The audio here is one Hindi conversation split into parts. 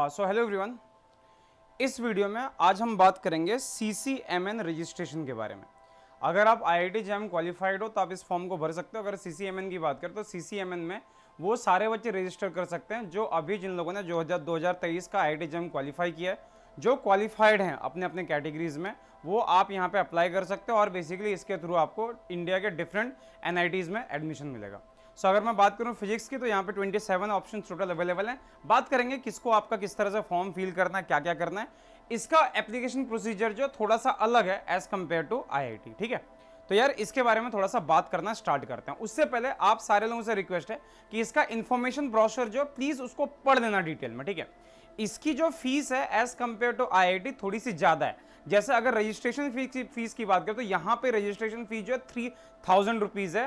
So hello everyone. इस वीडियो में आज हम बात करेंगे CCMN रजिस्ट्रेशन के बारे में। अगर आप IIT JAM क्वालिफाइड हो तो आप इस फॉर्म को भर सकते हो। अगर CCMN की बात करें तो CCMN में वो सारे बच्चे रजिस्टर कर सकते हैं जो अभी जिन लोगों ने 2023 का IIT JAM क्वालिफाई किया है, जो क्वालिफाइड हैं अपने अपने कैटेगरीज में, वो आप यहाँ पे अप्लाई कर सकते हो और बेसिकली इसके थ्रू आपको इंडिया के डिफरेंट NITs में एडमिशन मिलेगा। सो अगर मैं बात करूं फिजिक्स की तो यहाँ पे 27 ऑप्शन टोटल अवेलेबल हैं। बात करेंगे किसको आपका किस तरह से फॉर्म फिल करना है, क्या क्या करना है। इसका एप्लीकेशन प्रोसीजर जो थोड़ा सा अलग है एज कंपेयर टू IIT, ठीक है। तो यार इसके बारे में थोड़ा सा बात करना स्टार्ट करते हैं। उससे पहले आप सारे लोगों से रिक्वेस्ट है कि इसका इन्फॉर्मेशन ब्रोशर जो प्लीज उसको पढ़ लेना डिटेल में, ठीक है। इसकी जो फीस है एज कंपेयर टू IIT थोड़ी सी ज्यादा है। जैसे अगर रजिस्ट्रेशन फीस की बात करें तो यहाँ पे रजिस्ट्रेशन फीस जो है 3000 रुपीज है,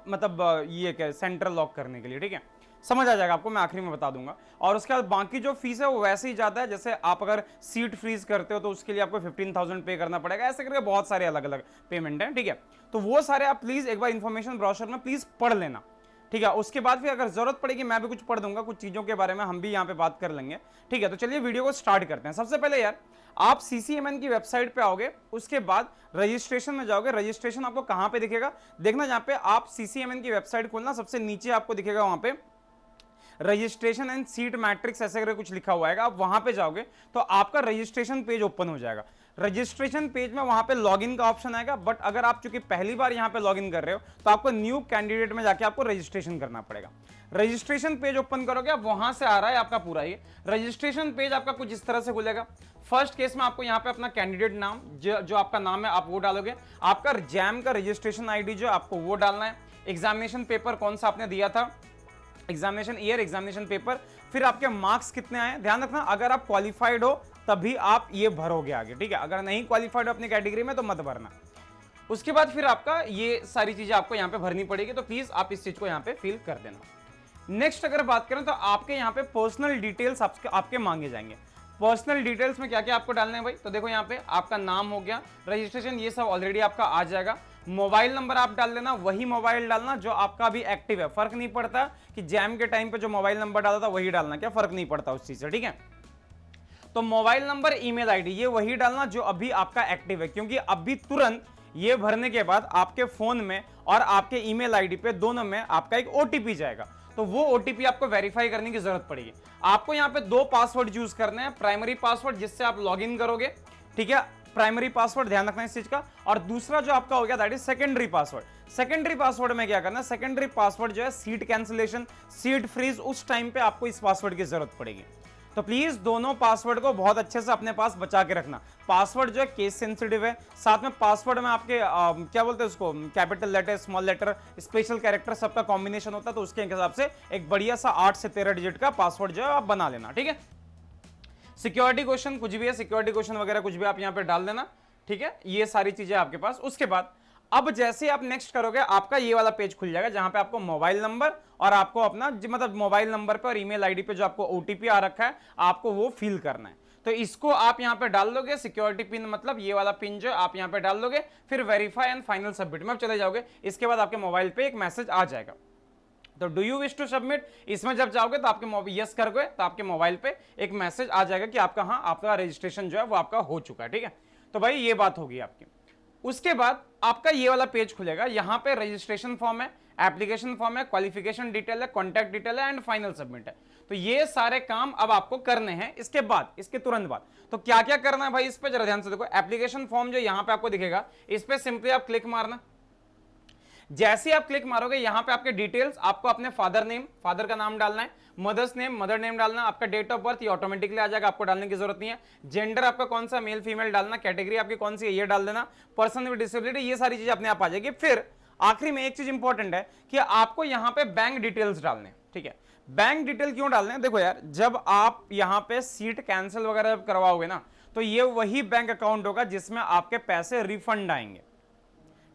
मतलब ये क्या सेंट्रल लॉक करने के लिए, ठीक है। समझ आ जाएगा आपको, मैं आखिरी में बता दूंगा। और उसके बाद बाकी जो फीस है वो वैसे ही जाता है। जैसे आप अगर सीट फ्रीज करते हो तो उसके लिए आपको 15,000 पे करना पड़ेगा। ऐसे करके बहुत सारे अलग अलग पेमेंट है, ठीक है। तो वो सारे आप प्लीज एक बार इन्फॉर्मेशन ब्रोशर में प्लीज पढ़ लेना, ठीक है। उसके बाद फिर अगर जरूरत पड़ेगी मैं भी कुछ पढ़ दूंगा, कुछ चीजों के बारे में हम भी यहाँ पे बात कर लेंगे, ठीक है। तो चलिए वीडियो को स्टार्ट करते हैं। सबसे पहले यार आप CCMN की वेबसाइट पे आओगे, उसके बाद रजिस्ट्रेशन में जाओगे। रजिस्ट्रेशन आपको कहां पे दिखेगा, देखना जहां पे आप CCMN की वेबसाइट खोलना, सबसे नीचे आपको दिखेगा वहां पे रजिस्ट्रेशन एंड सीट मैट्रिक्स ऐसे करके कुछ लिखा हुआ है। आप वहां पे जाओगे तो आपका रजिस्ट्रेशन पेज ओपन हो जाएगा। रजिस्ट्रेशन पेज में वहां पे लॉगिन का ऑप्शन आएगा, बट अगर आप चूंकि पहली बार यहां पे लॉगिन कर रहे हो तो आपको न्यू कैंडिडेट में जाके आपको रजिस्ट्रेशन करना पड़ेगा। रजिस्ट्रेशन पेज ओपन करोगे, आप वहां से आ रहा है आपका पूरा ये रजिस्ट्रेशन पेज आपका कुछ इस तरह से खुलेगा। फर्स्ट केस में आपको यहाँ पे अपना कैंडिडेट नाम जो आपका नाम है आप वो डालोगे। आपका जैम का रजिस्ट्रेशन ID जो आपको वो डालना है। एग्जामिनेशन पेपर कौन सा आपने दिया था, एग्जामिनेशन ईयर, एग्जामिनेशन पेपर, फिर आपके मार्क्स कितने आए। ध्यान रखना अगर आप क्वालिफाइड हो तभी आप ये भरोगे आगे, ठीक है। अगर नहीं क्वालिफाइड हो अपनी कैटेगरी में तो मत भरना। उसके बाद फिर आपका ये सारी चीजें आपको यहाँ पे भरनी पड़ेगी, तो प्लीज आप इस चीज को यहाँ पे फिल कर देना। नेक्स्ट अगर बात करें तो आपके यहाँ पे पर्सनल डिटेल्स आपके मांगे जाएंगे। पर्सनल डिटेल्स में क्या क्या आपको डालना है भाई, तो देखो यहाँ पे आपका नाम हो गया, रजिस्ट्रेशन ये सब ऑलरेडी आपका आ जाएगा। मोबाइल नंबर आप डाल देना, वही मोबाइल डालना जो आपका अभी एक्टिव है। फर्क नहीं पड़ता कि जैम के टाइम पे जो मोबाइल नंबर डाला था वही डालना, क्या फर्क नहीं पड़ता उस चीज से, ठीक है। तो मोबाइल नंबर, ईमेल ID ये वही डालना जो अभी आपका एक्टिव है, क्योंकि अभी तुरंत ये भरने के बाद आपके फोन में और आपके ईमेल ID पे दोनों में आपका एक OTP जाएगा। तो वो OTP आपको वेरीफाई करने की जरूरत पड़ेगी। आपको यहाँ पे 2 पासवर्ड यूज करने हैं। प्राइमरी पासवर्ड जिससे आप लॉगिन करोगे, ठीक है, प्राइमरी पासवर्ड ध्यान रखना इस चीज का। और दूसरा जो आपका हो गया that is secondary password. Secondary password में क्या करना है, सेकेंडरी पासवर्ड जो है सीट कैंसिलेशन, सीट फ्रीज, उस टाइम पे आपको इस पासवर्ड की जरूरत पड़ेगी। तो प्लीज दोनों पासवर्ड को बहुत अच्छे से अपने पास बचा के रखना। पासवर्ड जो है केस सेंसिटिव है, साथ में पासवर्ड में आपके क्या बोलते हैं उसको, capital letter, small letter, special character सबका कॉम्बिनेशन होता है। तो उसके हिसाब से एक बढ़िया सा 8 से 13 डिजिट का पासवर्ड जो है आप बना लेना, ठीक है। सिक्योरिटी क्वेश्चन कुछ भी है, सिक्योरिटी क्वेश्चन वगैरह कुछ भी आप यहाँ पे डाल देना, ठीक है। ये सारी चीजें आपके पास। उसके बाद अब जैसे आप नेक्स्ट करोगे आपका ये वाला पेज खुल जाएगा जहां पे आपको मोबाइल नंबर और आपको अपना मतलब मोबाइल नंबर पे और ईमेल ID पे जो आपको OTP आ रखा है आपको वो फिल करना है। तो इसको आप यहां पे डाल दोगे, सिक्योरिटी पिन मतलब ये वाला पिन जो आप यहां पे डाल दोगे, फिर वेरीफाई एंड फाइनल सबमिट में चले जाओगे। इसके बाद आपके मोबाइल पे एक मैसेज आ जाएगा, तो do you wish to submit, इसमें जब जाओगे तो आपके यस करोगे तो आपके मोबाइल पे एक मैसेज आ जाएगा कि आपका हाँ आपका रजिस्ट्रेशन जो है वो आपका हो चुका है, ठीक है। तो भाई ये बात होगी आपकी। उसके बाद आपका ये वाला पेज खुलेगा, यहां पे रजिस्ट्रेशन फॉर्म है, एप्लीकेशन फॉर्म है, क्वालिफिकेशन डिटेल है, कॉन्टैक्ट डिटेल है एंड फाइनल सबमिट है। तो ये सारे काम अब आपको करने हैं। इसके बाद, इसके तुरंत बाद तो क्या क्या करना है भाई, इस पे जरा ध्यान से देखो। एप्लीकेशन फॉर्म जो यहां पे आपको दिखेगा, इस पे सिंपली आप क्लिक मारना। जैसे आप क्लिक मारोगे यहां पे आपके डिटेल्स, आपको अपने फादर नेम, फादर का नाम डालना है, मदर्स नेम, मदर नेम डालना, आपका डेट ऑफ बर्थ ये ऑटोमेटिकली आ जाएगा, आपको डालने की जरूरत नहीं है। जेंडर आपका कौन सा, मेल फीमेल डालना, कैटेगरी आपकी कौन सी है ये डाल देना, पर्सन विद डिसेबिलिटी, ये सारी चीजें अपने आप आ जाएगी। फिर आखिरी में एक चीज इंपॉर्टेंट है कि आपको यहां पे बैंक डिटेल्स डालने, ठीक है। बैंक डिटेल क्यों डालने हैं, देखो यार जब आप यहां पे सीट कैंसिल वगैरह करवाओगे ना तो ये वही बैंक अकाउंट होगा जिसमें आपके पैसे रिफंड आएंगे,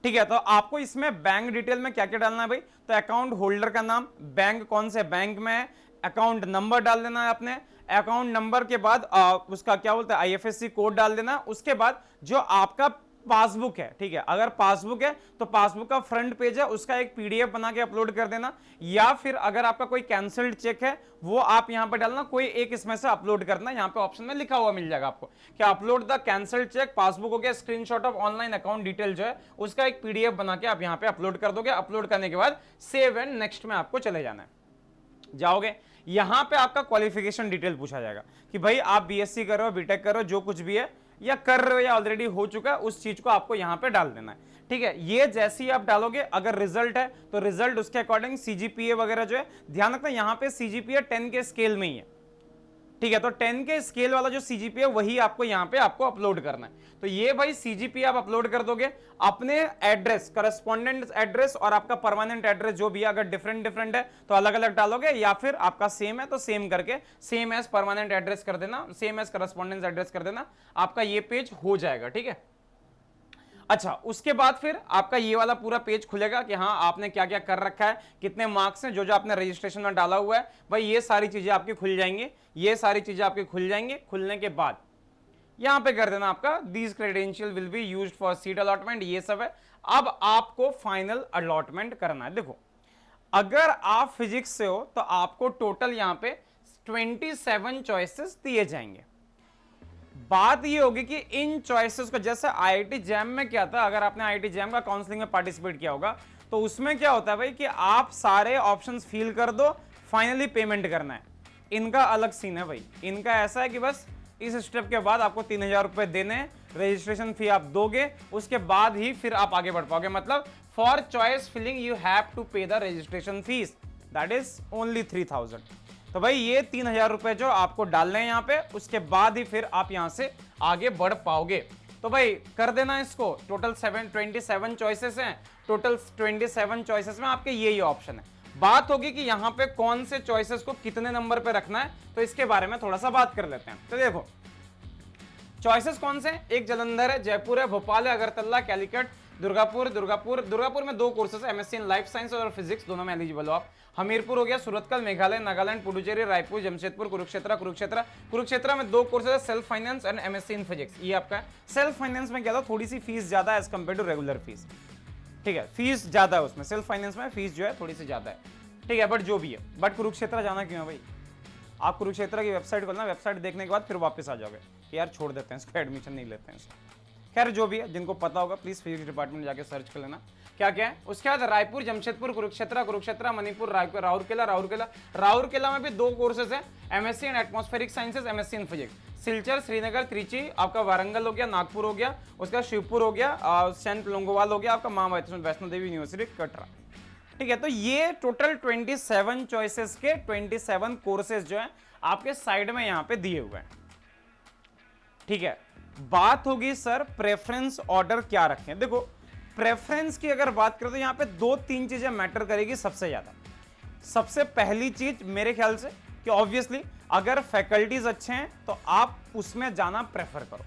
ठीक है। तो आपको इसमें बैंक डिटेल में क्या क्या डालना है भाई, तो अकाउंट होल्डर का नाम, बैंक कौन से बैंक में है, अकाउंट नंबर डाल देना है अपने, अकाउंट नंबर के बाद उसका क्या बोलते हैं IFSC कोड डाल देना। उसके बाद जो आपका पासबुक है, ठीक है, अगर पासबुक है तो पासबुक का फ्रंट पेज है उसका एक पीडीएफ बना के अपलोड कर देना, या फिर अगर आपका कोई कैंसल्ड चेक है वो आप यहां पे डालना, कोई एक इसमें से अपलोड करना, यहां पे ऑप्शन में लिखा हुआ मिल जाएगा आपको कि upload the cancelled cheque, passbook हो गया, screenshot of online account detail जो है उसका एक पीडीएफ बना के आप यहां पे अपलोड कर दोगे। अपलोड करने के बाद सेव एंड नेक्स्ट में आपको चले जाना है। जाओगे यहां पे आपका क्वालिफिकेशन डिटेल पूछा जाएगा कि भाई आप बीएससी कर रहे हो, बीटेक कर रहे हो, जो कुछ भी है, या कर रहे हो या ऑलरेडी हो चुका है, उस चीज को आपको यहां पे डाल देना है, ठीक है। ये जैसे ही आप डालोगे, अगर रिजल्ट है तो रिजल्ट उसके अकॉर्डिंग सीजीपीए वगैरह जो है, ध्यान रखना यहां पे सीजीपीए 10 के स्केल में ही है, ठीक है। तो 10 के स्केल वाला जो सीजीपीए वही आपको यहां पे आपको अपलोड करना है। तो ये भाई सीजीपीए आप अपलोड कर दोगे, अपने एड्रेस, करस्पॉन्डेंट एड्रेस और आपका परमानेंट एड्रेस जो भी है, अगर डिफरेंट डिफरेंट है तो अलग अलग डालोगे, या फिर आपका सेम है तो सेम करके सेम एज परमानेंट एड्रेस कर देना, सेम एज करस्पॉन्डेंस एड्रेस कर देना, आपका ये पेज हो जाएगा, ठीक है। अच्छा, उसके बाद फिर आपका ये वाला पूरा पेज खुलेगा कि हाँ आपने क्या क्या कर रखा है, कितने मार्क्स हैं, जो जो आपने रजिस्ट्रेशन में डाला हुआ है, भाई ये सारी चीजें आपकी खुल जाएंगी, ये सारी चीजें आपकी खुल जाएंगी। खुलने के बाद यहां पे कर देना आपका these credential will be used for seat allotment, ये सब है। अब आपको फाइनल अलॉटमेंट करना है। देखो अगर आप फिजिक्स से हो तो आपको टोटल यहां पे 27 चॉइसेस दिए जाएंगे। बात ये होगी कि इन चॉइसेस को, जैसे आईआईटी जैम में क्या था, अगर आपने आईआईटी जैम का काउंसलिंग में पार्टिसिपेट किया होगा तो उसमें क्या होता है भाई कि आप सारे ऑप्शंस फिल कर दो, फाइनली पेमेंट करना है। इनका अलग सीन है भाई, इनका ऐसा है कि बस इस स्टेप के बाद आपको 3000 रुपए देने, रजिस्ट्रेशन फी आप दोगे, उसके बाद ही फिर आप आगे बढ़ पाओगे। मतलब for choice filling you have to pay the registration fees, that is only 3000। तो भाई ये 3000 रुपए जो आपको डालने हैं यहाँ पे, उसके बाद ही फिर आप यहां से आगे बढ़ पाओगे। तो भाई कर देना इसको। टोटल 27 चॉइसेस हैं, टोटल 27 चॉइसेस में आपके यही ऑप्शन है। बात होगी कि यहाँ पे कौन से चॉइसेस को कितने नंबर पे रखना है, तो इसके बारे में थोड़ा सा बात कर लेते हैं। तो देखो चॉइसेस कौन से, एक जालंधर है, जयपुर है, भोपाल है, अगरतला, कैलिकट, दुर्गापुर में 2 कोर्सेस है, एमएससी इन लाइफ साइंस और फिजिक्स, दोनों में एलिजिबल हो आप। हमीरपुर हो गया, सूरतकल, मेघालय, नागालैंड, पुडुचेरी, रायपुर, जमशेदपुर, कुरुक्षेत्र में 2 कोर्सेस है, self finance and MSc in physics, ये आपका है। सेल्फ फाइनेंस में क्या था, थोड़ी सी फीस ज्यादा है as compare to regular fees, ठीक है, फीस ज्यादा है उसमें, सेल्फ फाइनेंस में फीस जो है थोड़ी सी ज्यादा है, ठीक है। बट जो भी है, बट कुरुक्षेत्र जाना क्यों है भाई, आप कुरुक्षेत्र की वेबसाइट खोलना, वेबसाइट देखने के बाद फिर वापस आ जाओगे कि यार छोड़ देते हैं इसको, एडमिशन नहीं लेते हैं इसको। खैर जो भी है, जिनको पता होगा प्लीज फिजिक्स डिपार्टमेंट जाके सर्च कर लेना क्या क्या है। उसके बाद रायपुर, जमशेदपुर, कुरुक्षेत्र, मणिपुर, राउरकेला में भी 2 कोर्सेज है, MSc in atmospheric sciences, MSc in physics. Silchar, Srinagar, Trichy, आपका वारंगल हो गया, नागपुर हो गया, उसका शिवपुर हो गया, सेंट लोंगोवाल हो गया, आपका मां वैष्णो देवी यूनिवर्सिटी कटरा, ठीक है। तो ये टोटल 27 चॉइसेस के 27 कोर्सेज जो है आपके साइड में यहां पे दिए हुए हैं, ठीक है। बात होगी सर प्रेफरेंस ऑर्डर क्या रखें। देखो प्रेफरेंस की अगर बात करें तो यहां पे 2-3 चीजें मैटर करेगी सबसे ज्यादा। सबसे पहली चीज मेरे ख्याल से कि ऑब्वियसली अगर फैकल्टीज अच्छे हैं तो आप उसमें जाना प्रेफर करो,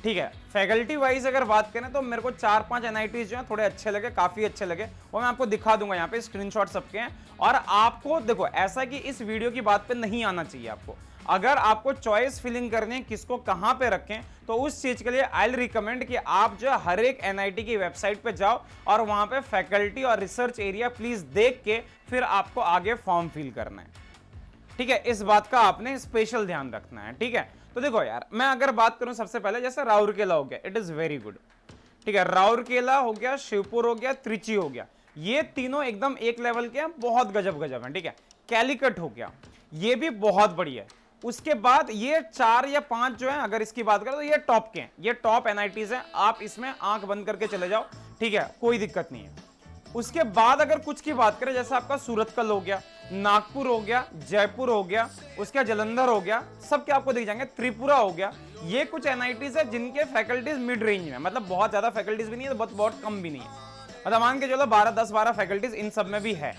ठीक है। फैकल्टी वाइज अगर बात करें तो मेरे को 4-5 एनआईटीज जो है थोड़े अच्छे लगे, काफी अच्छे लगे, वो मैं आपको दिखा दूंगा यहाँ पे, स्क्रीनशॉट सबके हैं। और आपको देखो ऐसा कि इस वीडियो की बात पे नहीं आना चाहिए आपको, अगर आपको चॉइस फिलिंग करनी है किसको कहां पे रखें, तो उस चीज के लिए आई विल रिकमेंड कि आप जो हर एक एनआईटी की वेबसाइट पे जाओ और वहां पे फैकल्टी और रिसर्च एरिया प्लीज देख के फिर आपको आगे फॉर्म फिल करना है, ठीक है। इस बात का आपने स्पेशल ध्यान रखना है, ठीक है। तो देखो यार, मैं अगर बात करूं सबसे पहले, जैसे राउरकेला हो गया, इट इज वेरी गुड, ठीक है। राउरकेला हो गया, शिवपुर हो गया, त्रिची हो गया, ये तीनों एकदम एक लेवल के हैं, बहुत गजब हैं, ठीक है। कैलिकट हो गया, ये भी बहुत बढ़िया है। उसके बाद ये 4 या 5 जो है, अगर इसकी बात करें तो ये टॉप के हैं, ये टॉप एनआईटीज हैं, आप इसमें आंख बंद करके चले जाओ, ठीक है, कोई दिक्कत नहीं है। उसके बाद अगर कुछ की बात करें, जैसे आपका सूरतकल हो गया, नागपुर हो गया, जयपुर हो गया, उसका जालंधर हो गया, सब के आपको दिख जाएंगे, त्रिपुरा हो गया, ये कुछ एनआईटीज है जिनके फैकल्टीज मिड रेंज में, मतलब बहुत ज्यादा फैकल्टीज भी नहीं है, बहुत कम भी नहीं है, मतलब मान के चलो 10-12 फैकल्टीज इन सब में भी है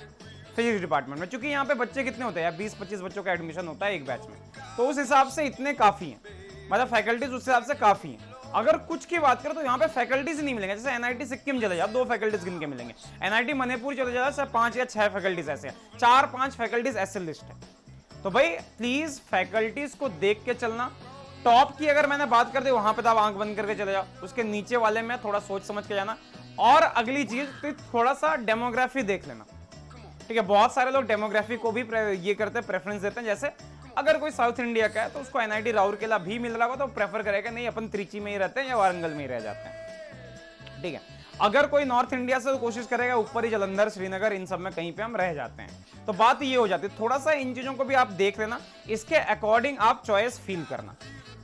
फिजिक्स डिपार्टमेंट में। चूंकि यहाँ पे बच्चे कितने होते हैं, 20-25 बच्चों का एडमिशन होता है एक बैच में, तो उस हिसाब से इतने काफी हैं, मतलब फैकल्टीज उस हिसाब से काफी हैं। अगर कुछ की बात करें तो यहाँ पे फैकल्टीज नहीं मिलेंगे, जैसे एनआईटी सिक्किम चले जाओ 2 फैकल्टीज गिन के मिलेंगे, एनआईटी मणिपुर चले जाओ सर 5 या 6 फैकल्टीज ऐसे हैं, 4-5 फैकल्टीज ऐसे लिस्ट है। तो भाई प्लीज फैकल्टीज को देख के चलना, टॉप की अगर मैंने बात कर दी वहां पे तो आप आंख बंद करके चले जाओ, उसके नीचे वाले में थोड़ा सोच समझ के जाना। और अगली चीज तो थोड़ा सा डेमोग्राफी देख लेना, ठीक है। बहुत सारे लोग डेमोग्राफी को भी ये करते हैं, प्रेफरेंस देते हैं। जैसे अगर कोई साउथ इंडिया का है तो उसको एनआईटी राउरकेला भी मिल रहा होगा तो प्रेफर करेगा नहीं अपन त्रिची में ही रहते हैं या वारंगल में ही रह जाते हैं, ठीक है। अगर कोई नॉर्थ इंडिया से तो कोशिश करेगा ऊपर ही जलंधर, श्रीनगर, इन सब में कहीं पे हम रह जाते हैं। तो बात ये हो जाती है, थोड़ा सा इन चीजों को भी आप देख लेना, इसके अकॉर्डिंग आप चॉइस फील करना,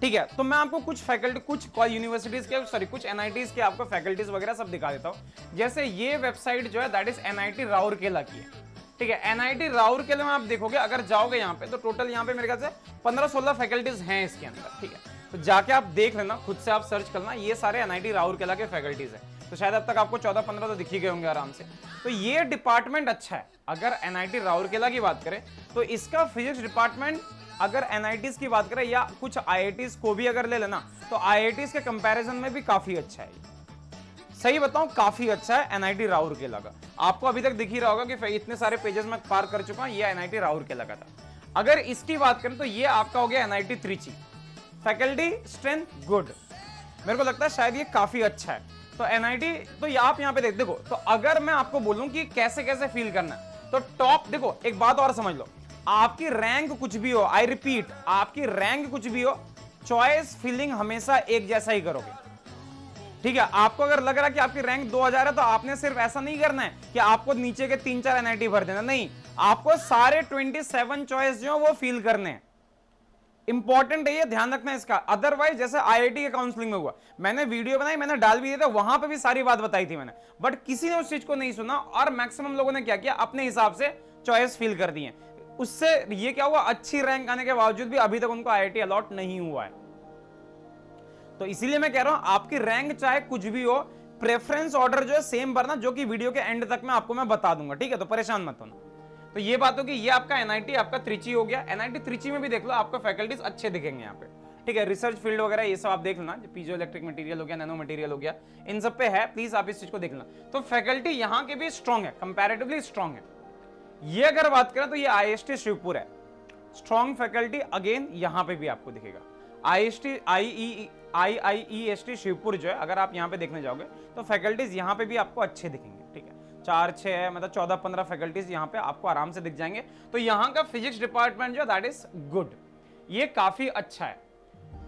ठीक है। तो मैं आपको कुछ फैकल्टी, कुछ यूनिवर्सिटीज के, सॉरी कुछ एनआईटीज के आपको फैकल्टीज वगैरह सब दिखा देता हूं। जैसे ये वेबसाइट जो है दैट इज एनआईटी राउरकेला की है, ठीक है। एनआईटी राउरकेला में आप देखोगे, अगर जाओगे यहाँ पे तो टोटल यहाँ पे मेरे ख्याल से 15-16 फैकल्टीज हैं इसके अंदर, ठीक है। तो जाके आप देख लेना, खुद से आप सर्च करना, ये सारे एनआईटी राउरकेला के फैकल्टीज है। तो शायद अब तक आपको 14-15 तो दिख ही गए होंगे आराम से। तो ये डिपार्टमेंट अच्छा है। अगर एनआईटी राउरकेला की बात करें तो इसका फिजिक्स डिपार्टमेंट, अगर एनआईटीज की बात करें या कुछ आईआईटीज को भी अगर ले लेना तो आईआईटीज के कंपैरिजन में भी काफी अच्छा है। सही बताऊं, काफी अच्छा है एनआईटी राउरकेला का। आपको अभी तक दिख ही रहा होगा कि इतने सारे पेजेस में पार कर चुका हूं, ये एनआईटी राउरकेला का था। अगर इसकी बात करें तो ये आपका हो गया NIT Trichy. Faculty strength good, मेरे को लगता है शायद ये काफी अच्छा है। तो एनआईटी, तो आप यहाँ पे देखो, तो अगर मैं आपको बोलूं कि कैसे कैसे फील करना है तो टॉप देखो, एक बात और समझ लो, आपकी रैंक कुछ भी हो, आई रिपीट, आपकी रैंक कुछ भी हो, चॉइस फीलिंग हमेशा एक जैसा ही करोगे, ठीक है। आपको अगर लग रहा है कि आपकी रैंक 2000 है तो आपने सिर्फ ऐसा नहीं करना है कि आपको नीचे के 3-4 एनआईटी भर देना, नहीं, आपको सारे 27 चॉइस जो वो फील करने हैं। इंपॉर्टेंट है ये, ध्यान रखना इसका। अदरवाइज जैसे आईआईटी के काउंसलिंग में हुआ, मैंने वीडियो बनाई, मैंने डाल भी दिया था, वहां पे भी सारी बात बताई थी मैंने, बट किसी ने उस चीज को नहीं सुना और मैक्सिमम लोगों ने क्या किया, अपने हिसाब से चॉइस फील कर दी है। उससे ये क्या हुआ, अच्छी रैंक आने के बावजूद भी अभी तक उनको आईआईटी अलॉट नहीं हुआ है। तो इसीलिए मैं कह रहा हूं, आपकी रैंक चाहे कुछ भी हो, प्रेफरेंस ऑर्डर जो है सेम भरना, जो कि वीडियो के एंड तक मैं आपको मैं बता दूंगा, ठीक है। तो परेशान मत होना। तो ये बात होगी, ये आपका एनआईटी आपका त्रिची हो गया। एनआईटी त्रिची में भी देख लो, आपको फैकल्टीज अच्छे दिखेंगे यहाँ पे, ठीक है। रिसर्च फील्ड वगैरह ये सब आप देख लेना, पीजो इलेक्ट्रिक मटेरियल हो गया, नैनो मटेरियल हो गया, इन सब पे है, प्लीज आप इस चीज को देख लेना। तो फैकल्टी यहाँ के भी स्ट्रॉन्ग है, कंपैरेटिवली स्ट्रॉन्ग है। ये अगर बात करें तो ये आईएसटी शिवपुर है, स्ट्रॉन्ग फैकल्टी अगेन यहाँ पे भी आपको दिखेगा। आईआईईएसटी शिवपुर जो है, अगर आप यहाँ पे देखने जाओगे तो फैकल्टीज यहाँ पे भी आपको अच्छे दिखेंगे, ठीक है। 4-6 मतलब 14-15 फैकल्टीज यहाँ पे आपको आराम से दिख जाएंगे। तो यहाँ का फिजिक्स डिपार्टमेंट जो दैट इज गुड, ये काफी अच्छा है,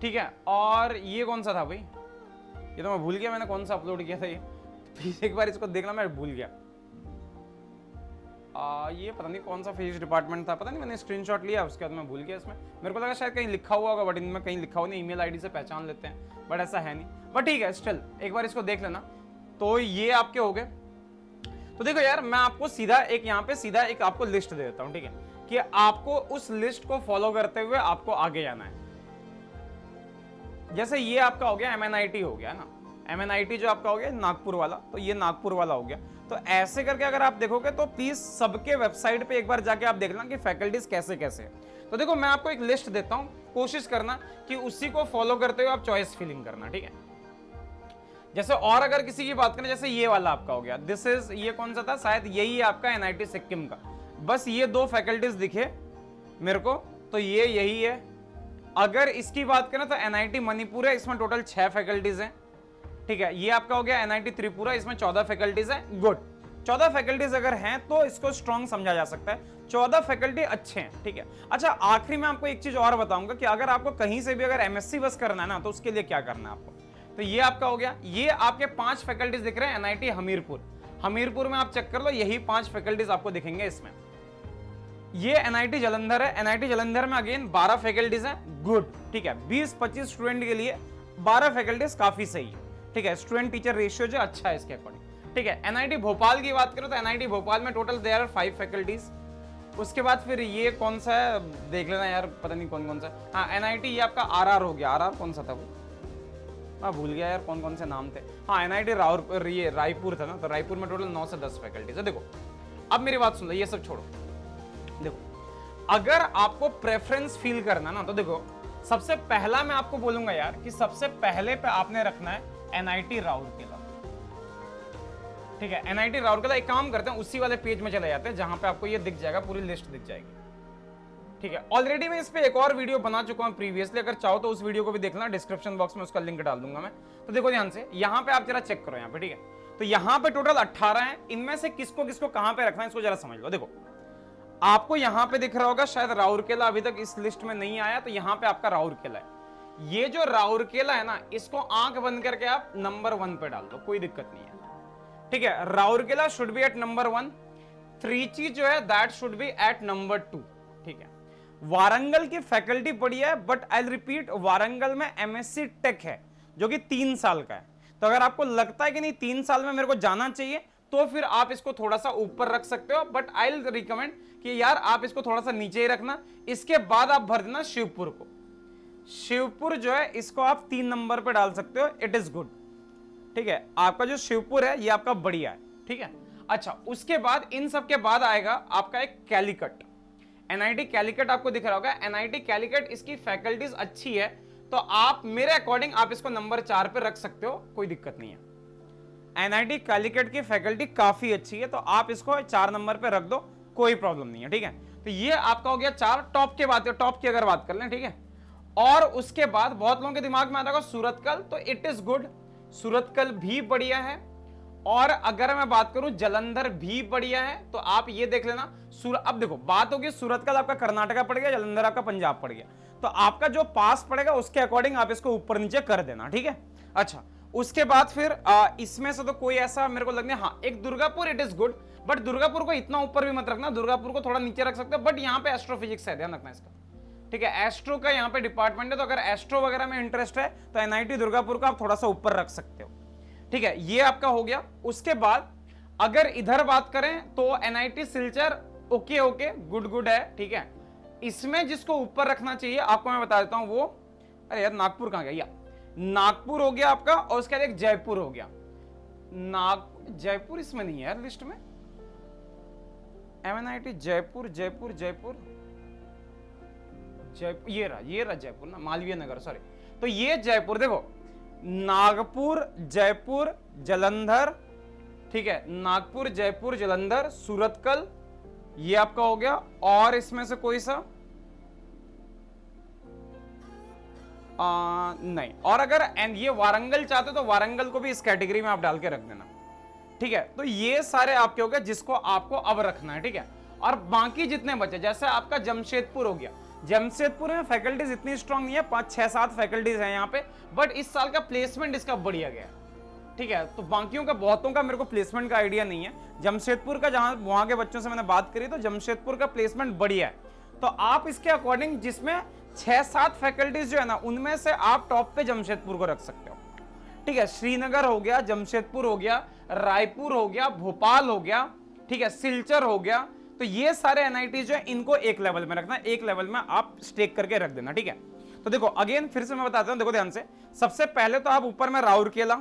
ठीक है। और ये कौन सा था भाई, ये तो मैं भूल गया, मैंने कौन सा अपलोड किया था ये, प्लीज एक बार इसको देखना, मैं भूल गया। ये पता नहीं कौन सा फिजिक्स डिपार्टमेंट था, पता नहीं, मैंने स्क्रीनशॉट लिया, उसके बाद मैं भूल गया। इसमें मेरे को लगा शायद कहीं लिखा हुआ होगा, बट इनमें कहीं लिखा हुआ नहीं, ईमेल आईडी से पहचान लेते हैं, बट ऐसा है नहीं। बट ठीक है, स्टिल एक बार इसको देख लेना। तो ये आपके हो गए। तो देखो यार, मैं आपको सीधा एक यहाँ पे सीधा एक आपको लिस्ट दे देता हूँ, ठीक है, कि आपको उस लिस्ट को फॉलो करते हुए आपको आगे जाना है। जैसे ये आपका हो गया एमएनआईटी हो गया ना, एमएनआईटी जो आपका हो गया नागपुर वाला, तो ये नागपुर वाला हो गया। तो ऐसे करके अगर आप देखोगे तो प्लीज सबके वेबसाइट पे एक बार जाके आप देख लेना कि फैकल्टीज कैसे कैसे है। तो देखो, मैं आपको एक लिस्ट देता हूं, कोशिश करना कि उसी को फॉलो करते हुए आप चॉइस फिलिंग करना, ठीक है। जैसे और अगर किसी की बात करें, जैसे ये वाला आपका हो गया, दिस इज, ये कौन सा था, शायद यही है आपका एनआईटी सिक्किम का। बस ये 2 फैकल्टीज दिखे मेरे को, तो ये यही है। अगर इसकी बात करें तो एनआईटी मणिपुर है, इसमें टोटल 6 फैकल्टीज हैं, ठीक है। ये आपका हो गया एनआईटी त्रिपुरा, इसमें 14 फैकल्टीज हैं, गुड। 14 फैकल्टीज अगर हैं तो इसको स्ट्रॉन्ग समझा जा सकता है, 14 फैकल्टी अच्छे हैं, ठीक है। अच्छा, आखिरी में आपको एक चीज और बताऊंगा कि अगर आपको कहीं से भी अगर एमएससी बस करना है ना, तो उसके लिए क्या करना है आपको। तो ये आपका हो गया, ये आपके 5 फैकल्टीज दिख रहे हैं, एनआईटी हमीरपुर। हमीरपुर में आप चेक कर लो, यही 5 फैकल्टीज आपको दिखेंगे इसमें। ये एनआईटी जालंधर है, एनआईटी जालंधर में अगेन 12 फैकल्टीज हैं, गुड, ठीक है। 20-25 स्टूडेंट के लिए 12 फैकल्टीज काफी सही है, ठीक है। स्टूडेंट टीचर रेशियो जो अच्छा है इसके अकॉर्डिंग, ठीक है। एनआईटी भोपाल की बात करो तो एनआईटी भोपाल में टोटल देयर आर 5 फैकल्टीज। उसके बाद फिर ये कौन सा है देख लेना यार, पता नहीं कौन कौन सा। हाँ, एनआईटी ये आपका आरआर हो गया, आरआर कौन सा था वो, मैं भूल गया यार कौन कौन से नाम थे। हाँ, एनआईटी ये रायपुर था ना, तो रायपुर में टोटल 9 से 10 फैकल्टीज है। देखो, अब मेरी बात सुन लो, ये सब छोड़ो। देखो, अगर आपको प्रेफरेंस फील करना ना, तो देखो, सबसे पहला मैं आपको बोलूंगा यार कि सबसे पहले पे आपने रखना है एनआईटी राउरकेला, ठीक है। एनआईटी राउरकेला, एक काम करते हैं, उसी वाले पेज में चले जाते हैं जहां पे आपको ये दिख जाएगा, पूरी लिस्ट दिख जाएगी। ठीक है। ऑलरेडी मैं इस पे एक और वीडियो बना चुका हूं प्रीवियसली, अगर चाहो तो उस वीडियो को भी देखना, डिस्क्रिप्शन बॉक्स में उसका लिंक डाल दूंगा मैं। तो देखो ध्यान से, यहां पे आप जरा चेक करो यहां पे, ठीक है। तो यहां पे टोटल 18 है, इनमें से किसको किसको कहां पे रखना है इसको जरा समझ लो। देखो आपको यहां पे दिख रहा होगा शायद राउरकेला अभी तक इस लिस्ट में नहीं आया, तो यहां पे आपका राउरकेला है। ये जो राउरकेला है ना, इसको आंख बंद करके आप नंबर 1 पे डाल दो, कोई दिक्कत नहीं है, ठीक है। Rourkela should be at number 1, Trichy जो है that should be at number 2, ठीक है। वारंगल की फैकल्टी बढ़िया है, बट आई रिपीट, वारंगल में एमएससी टेक है जो कि 3 साल का है। तो अगर आपको लगता है कि नहीं 3 साल में मेरे को जाना चाहिए, तो फिर आप इसको थोड़ा सा ऊपर रख सकते हो, बट आई विल रिकमेंड कि यार आप इसको थोड़ा सा नीचे ही रखना। इसके बाद आप भर देना शिवपुर को। शिवपुर जो है इसको आप 3 नंबर पे डाल सकते हो, इट इज गुड, ठीक है। आपका जो शिवपुर है ये आपका बढ़िया है, ठीक है। अच्छा, उसके बाद इन सब के बाद आएगा आपका एक कैलीकट, एनआईटी कैलीकट आपको दिख रहा होगा। एनआईटी कैलीकट, इसकी फैकल्टीज अच्छी है, तो आप मेरे अकॉर्डिंग आप इसको नंबर 4 पे रख सकते हो, कोई दिक्कत नहीं है। एनआईटी कैलीकट की फैकल्टी काफी अच्छी है, तो आप इसको 4 नंबर पे रख दो, कोई प्रॉब्लम नहीं है, ठीक है। तो ये आपका हो गया 4। टॉप के बात, टॉप की अगर बात कर लें, ठीक है। और उसके बाद बहुत लोगों के दिमाग में आता होगा सूरतकल, तो इट इज गुड, सूरतकल भी बढ़िया है। और अगर मैं बात करूं जलंधर भी बढ़िया है, तो आप ये देख लेना। अब देखो बात होगी, सूरतकल आपका कर्नाटका पड़ गया, जलंधर आपका पंजाब पड़ गया, तो आपका जो पास पड़ेगा उसके अकॉर्डिंग आप इसको ऊपर नीचे कर देना, ठीक है। अच्छा, उसके बाद फिर इसमें से तो कोई ऐसा मेरे को लगने, हाँ एक Durgapur, it is good, but Durgapur को इतना ऊपर भी मत रखना, दुर्गापुर को थोड़ा नीचे रख सकते हो, बट यहाँ पे एस्ट्रोफिजिक्स है, ध्यान रखना इसका, ठीक है। एस्ट्रो का यहाँ पे डिपार्टमेंट है, तो अगर एस्ट्रो वगैरह में इंटरेस्ट है तो एनआईटी दुर्गापुर को आप थोड़ा सा ऊपर रख सकते हो, ठीक है। ये आपका हो गया। उसके बाद अगर इधर बात करें तो NIT Silchar okay okay good good है, ठीक है। इसमें जिसको ऊपर रखना चाहिए आपको मैं बता देता हूं, वो अरे यार नागपुर कहां गया, या नागपुर हो गया आपका, और उसके बाद एक जयपुर हो गया। जयपुर इसमें नहीं है यार लिस्ट में, एमएनआईटी जयपुर जयपुर जयपुर जयपुर, ये रहा जयपुर ना, मालवीय नगर, सॉरी। तो ये जयपुर देखो, नागपुर जयपुर जलंधर, ठीक है, नागपुर जयपुर जलंधर सूरतकल, ये आपका हो गया। और इसमें से कोई सा नहीं। और अगर ये वारंगल चाहते तो वारंगल को भी इस कैटेगरी में आप डाल के रख देना, ठीक है। तो ये सारे आपके हो गए जिसको आपको अब रखना है, ठीक है। और बाकी जितने बचे, जैसे आपका जमशेदपुर हो गया, जमशेदपुर में फैकल्टीज इतनी स्ट्रांग नहीं है, 5-6-7 फैकल्टीज हैं यहाँ पे, बट इस साल का प्लेसमेंट इसका बढ़िया गया, ठीक है। तो बाकियों का, बहुतों का मेरे को प्लेसमेंट का आइडिया नहीं है। जमशेदपुर का, जहां वहां के बच्चों से मैंने बात करी, तो जमशेदपुर का प्लेसमेंट बढ़िया है, तो आप इसके अकॉर्डिंग जिसमें 6-7 फैकल्टीज जो है ना, उनमें से आप टॉप पे जमशेदपुर को रख सकते हो, ठीक है। श्रीनगर हो गया, जमशेदपुर हो गया, रायपुर हो गया, भोपाल हो गया, ठीक है, सिलचर हो गया। तो ये सारे एनआईटी जो है इनको एक लेवल में रखना, एक लेवल में आप स्टेक करके रख देना, ठीक है। तो देखो अगेन फिर से मैं बताता हूं, देखो ध्यान से। सबसे पहले तो आप ऊपर में राउरकेला,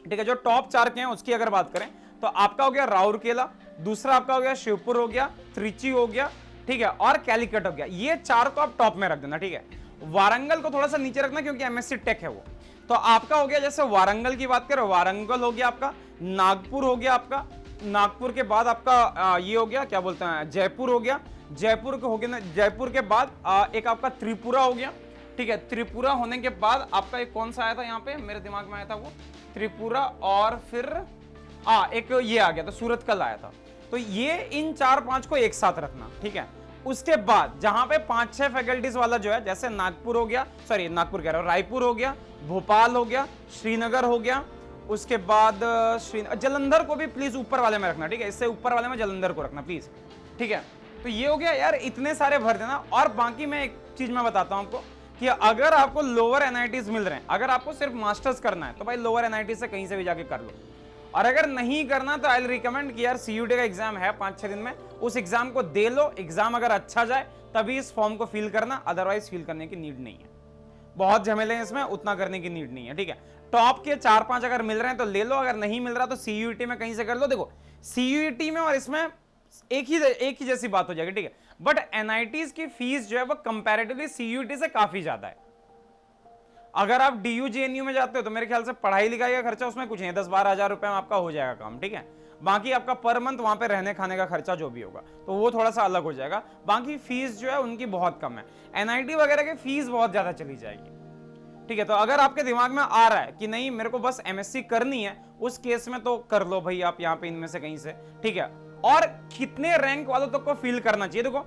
ठीक है, जो टॉप 4 के हैं उसकी अगर बात करें तो आपका हो गया राउरकेला, दूसरा आपका हो गया शिवपुर हो गया, त्रिची हो गया, ठीक है, और कैलीकट हो गया। ये 4 को आप टॉप में रख देना, ठीक है। वारंगल को थोड़ा सा नीचे रखना क्योंकि एमएससी टेक है वो। तो आपका हो गया, जैसे वारंगल की बात करें, वारंगल हो गया आपका, नागपुर हो गया आपका, नागपुर के बाद आपका ये हो गया, क्या बोलते हैं, जयपुर हो गया, जयपुर हो गया, जयपुर के बाद एक आपका त्रिपुरा हो गया, ठीक है। त्रिपुरा होने के बाद आपका एक कौन सा आया था यहाँ पे, मेरे दिमाग में आया था वो त्रिपुरा, और फिर एक ये आ गया था, सूरतकल आया था। तो ये इन 4-5 को एक साथ रखना, ठीक है। उसके बाद जहां पे 5-6 फैकल्टीज वाला जो है, जैसे नागपुर हो गया, सॉरी नागपुर कह रहा हूं, रायपुर हो गया, भोपाल हो गया, श्रीनगर हो गया, उसके बाद जलंधर को भी प्लीज ऊपर वाले में रखना, ठीक है। इससे ऊपर वाले में जलंधर को रखना प्लीज, ठीक है। तो ये हो गया यार, इतने सारे भर देना। और बाकी मैं एक चीज मैं बताता हूं आपको कि अगर आपको लोअर एनआईटीज मिल रहे हैं, अगर आपको सिर्फ मास्टर्स करना है तो भाई लोअर एनआईटी से कहीं से भी जाके कर लो, और अगर नहीं करना तो आई विल रिकमेंड कि यार सीयूटी का एग्जाम है 5-6 दिन में, उस एग्जाम को दे लो। एग्जाम अगर अच्छा जाए तभी इस फॉर्म को फिल करना, अदरवाइज फिल करने की नीड नहीं है, बहुत झमेले हैं इसमें, उतना करने की नीड नहीं है, ठीक है। टॉप के 4-5 अगर मिल रहे हैं तो ले लो, अगर नहीं मिल रहा तो सीयूटी में कहीं से कर लो। देखो सीयूटी में और इसमें एक ही जैसी बात हो जाएगी, ठीक है। बट एनआईटीज की फीस जो है वो कंपैरेटिवली सीयूटी से काफी ज्यादा है। अगर आप डीयू जेएनयू में जाते हो तो मेरे ख्याल से पढ़ाई लिखाई का खर्चा उसमें कुछ नहीं, 10-12 हजार रुपए में आपका हो जाएगा काम, ठीक है। बाकी आपका पर मंथ वहां पे रहने खाने का खर्चा जो भी होगा तो वो थोड़ा सा अलग हो जाएगा। बाकी फीस जो है उनकी बहुत कम है, एनआईटी वगैरह की फीस बहुत ज्यादा चली जाएगी। ठीक है, तो अगर आपके दिमाग में आ रहा है कि नहीं मेरे को बस एमएससी करनी है, उस केस में तो कर लो भाई आप यहाँ पे इनमें से कहीं से। ठीक है, और कितने रैंक वालों तक को फील करना चाहिए, देखो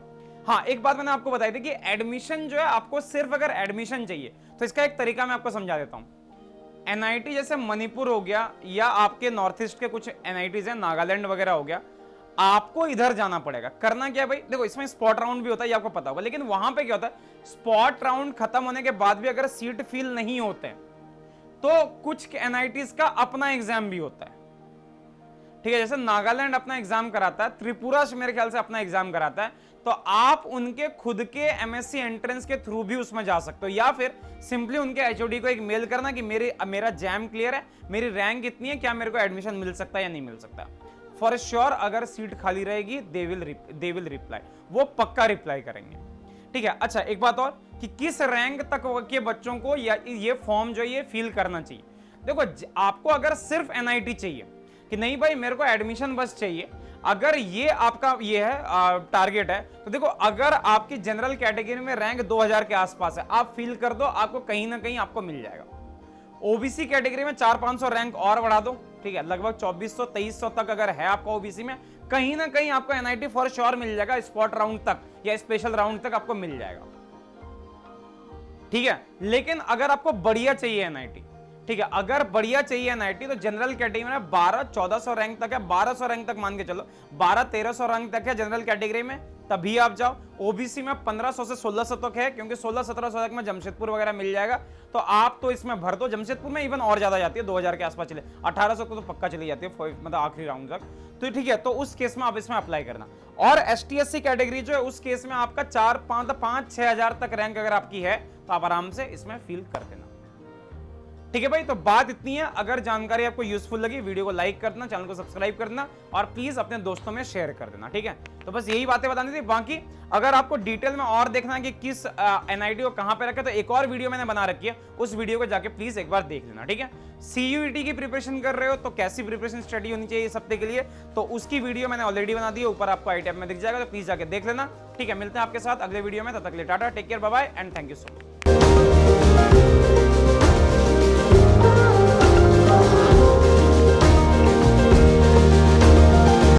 हाँ एक बात मैंने आपको बताई थी कि एडमिशन जो है आपको सिर्फ अगर एडमिशन चाहिए तो इसका एक तरीका मैं आपको समझा देता हूं। एनआईटी जैसे मणिपुर हो गया या आपके नॉर्थ ईस्ट के कुछ एनआईटीज हैं, नागालैंड वगैरह हो गया, आपको इधर जाना पड़ेगा। करना क्या है भाई, देखो इसमें स्पॉट राउंड भी होता है ये आपको पता होगा, लेकिन वहां पे क्या होता है स्पॉट राउंड खत्म होने के बाद भी अगर सीट फिल नहीं होते तो कुछ एनआईटीज का अपना एग्जाम भी होता है। ठीक है, जैसे नागालैंड अपना एग्जाम कराता है, त्रिपुरा से मेरे ख्याल से अपना एग्जाम कराता है, तो आप उनके खुद के एमएससी एंट्रेंस के थ्रू भी उसमें जा सकते हो, या फिर सिंपली उनके एचओडी को एक मेल करना कि मेरा जैम क्लियर है, मेरी रैंक इतनी है, क्या मेरे को एडमिशन मिल सकता है या नहीं मिल सकता। फॉर श्योर अगर सीट खाली रहेगी दे विल रिप्लाई, वो पक्का रिप्लाई करेंगे। ठीक है, अच्छा एक बात और कि किस रैंक तक के बच्चों को ये फॉर्म जो ये फिल करना चाहिए। देखो आपको अगर सिर्फ एनआईटी चाहिए कि नहीं भाई मेरे को एडमिशन बस चाहिए, अगर ये आपका ये है टारगेट है, तो देखो अगर आपकी जनरल कैटेगरी में रैंक 2000 के आसपास है, आप फील कर दो, आपको कहीं ना कहीं आपको मिल जाएगा। ओबीसी कैटेगरी में 400-500 रैंक और बढ़ा दो, ठीक है, लगभग 2400-2300 तक अगर है आपका ओबीसी में, कहीं ना कहीं आपको एनआईटी फॉर श्योर मिल जाएगा, स्पॉट राउंड तक या स्पेशल राउंड तक आपको मिल जाएगा। ठीक है, लेकिन अगर आपको बढ़िया चाहिए एनआईटी, ठीक है, अगर बढ़िया चाहिए एनआईटी तो जनरल कैटेगरी में 1200-1400 रैंक तक है, 1200 रैंक तक मान के चलो, 1200-1300 रैंक तक है जनरल कैटेगरी में, तभी आप जाओ। ओबीसी में 1500 से 1600 तक है, क्योंकि 16-1700 तक में जमशेदपुर वगैरह मिल जाएगा, तो आप तो इसमें भर दो। जमशेदपुर में इवन और ज्यादा जाती है, 2000 के आसपास चले, 1800 को तो पक्का चली जाती है, मतलब आखिरी राउंड तक। तो ठीक है, तो उस केस में आप इसमें अप्लाई करना। और एसटी/एससी कैटेगरी जो है उस केस में आपका 4-5-6 हजार तक रैंक अगर आपकी है तो आप आराम से इसमें फील कर देना। ठीक है भाई, तो बात इतनी है। अगर जानकारी आपको यूजफुल लगी वीडियो को लाइक कर देना, चैनल को सब्सक्राइब कर देना और प्लीज अपने दोस्तों में शेयर कर देना। ठीक है, तो बस यही बातें बतानी थी। बाकी अगर आपको डिटेल में और देखना है कि किस एनआईटी को कहां पे रखे, तो एक और वीडियो मैंने बना रखी है, उस वीडियो को जाके प्लीज एक बार देख लेना। ठीक है, सीयूईटी की प्रिपरेशन कर रहे हो तो कैसी प्रिपरेशन स्टडी होनी चाहिए इस हफ्ते के लिए, तो उसकी वीडियो मैंने ऑलरेडी बना दी है, ऊपर आपको आई टैब में दिख जाएगा, तो प्लीज जाके देख लेना। ठीक है, मिलते हैं आपके साथ अगले वीडियो में, तब तक के लिए tata, take care, bye bye and thank you so much.